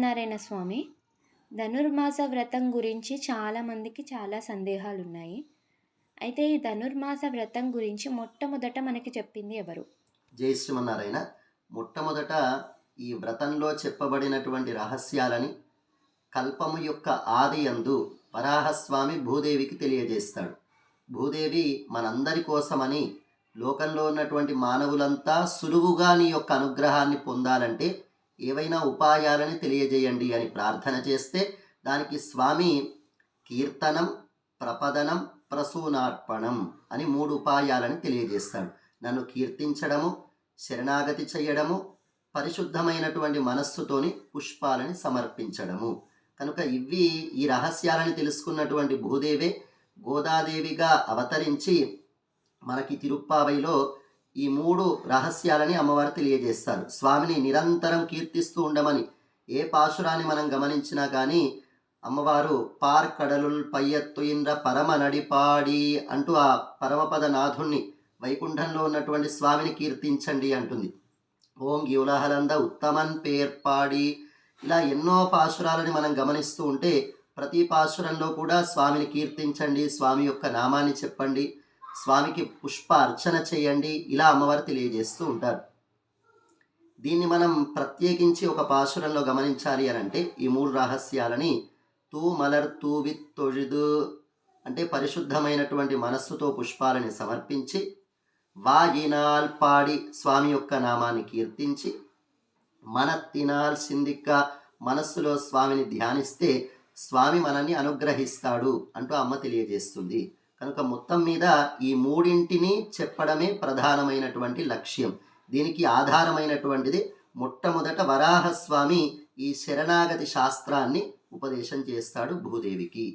శ్రీమన్నారాయణ స్వామి. ధనుర్మాస వ్రతం గురించి చాలామందికి చాలా సందేహాలున్నాయి. అయితే ఈ ధనుర్మాస వ్రతం గురించి మొట్టమొదట మనకి చెప్పింది ఎవరు? జై శ్రీమన్నారాయణ. మొట్టమొదట ఈ వ్రతంలో చెప్పబడినటువంటి రహస్యాలని కల్పము యొక్క ఆది యందు వరాహస్వామి భూదేవికి తెలియజేస్తాడు. భూదేవి మనందరి కోసమని లోకంలో ఉన్నటువంటి మానవులంతా సులువుగా నీ యొక్క అనుగ్రహాన్ని పొందాలంటే ఏవైనా ఉపాయాలని తెలియజేయండి అని ప్రార్థన చేస్తే దానికి స్వామి కీర్తనం, ప్రపదనం, ప్రసూనార్పణం అని 3 ఉపాయాలని తెలియజేస్తాడు. నన్ను కీర్తించడము, శరణాగతి చేయడము, పరిశుద్ధమైనటువంటి మనస్సుతోని పుష్పాలని సమర్పించడము. కనుక ఈ రహస్యాలని తెలుసుకున్నటువంటి భూదేవే గోదాదేవిగా అవతరించి మనకి తిరుప్పావైలో ఈ 3 రహస్యాలని అమ్మవారు తెలియజేస్తారు. స్వామిని నిరంతరం కీర్తిస్తూ ఉండమని ఏ పాశురాన్ని మనం గమనించినా కానీ అమ్మవారు పార్కడలుల్ పయ్యత్తుయింద్ర పరమ నడిపాడి అంటూ ఆ పరమపద నాథుణ్ణి వైకుంఠంలో ఉన్నటువంటి స్వామిని కీర్తించండి అంటుంది. ఓం గివులహలంద ఉత్తమన్ పేర్పాడి, ఇలా ఎన్నో పాశురాలని మనం గమనిస్తూ ఉంటే ప్రతి పాశురంలో కూడా స్వామిని కీర్తించండి, స్వామి యొక్క నామాన్ని చెప్పండి, స్వామికి పుష్ప అర్చన చేయండి, ఇలా అమ్మవారు తెలియజేస్తూ ఉంటారు. దీన్ని మనం ప్రత్యేకించి ఒక పాశురంలో గమనించాలి అని అంటే ఈ 3 రహస్యాలని తూ మలర్ తూవిత్ తొழிదు అంటే పరిశుద్ధమైనటువంటి మనస్సుతో పుష్పాలని సమర్పించి, వాయినాల్ పాడి స్వామి యొక్క నామాన్ని కీర్తించి, మనత్తినాల్ సిందిక్క మనస్సులో స్వామిని ధ్యానిస్తే స్వామి మనల్ని అనుగ్రహిస్తాడు అంటూ అమ్మ తెలియజేస్తుంది. కనుక మొత్తం మీద ఈ 3ంటిని చెప్పడమే ప్రధానమైనటువంటి లక్ష్యం. దీనికి ఆధారమైనటువంటిది మొట్టమొదట వరాహస్వామి ఈ శరణాగతి శాస్త్రాన్ని ఉపదేశం చేస్తాడు భూదేవికి.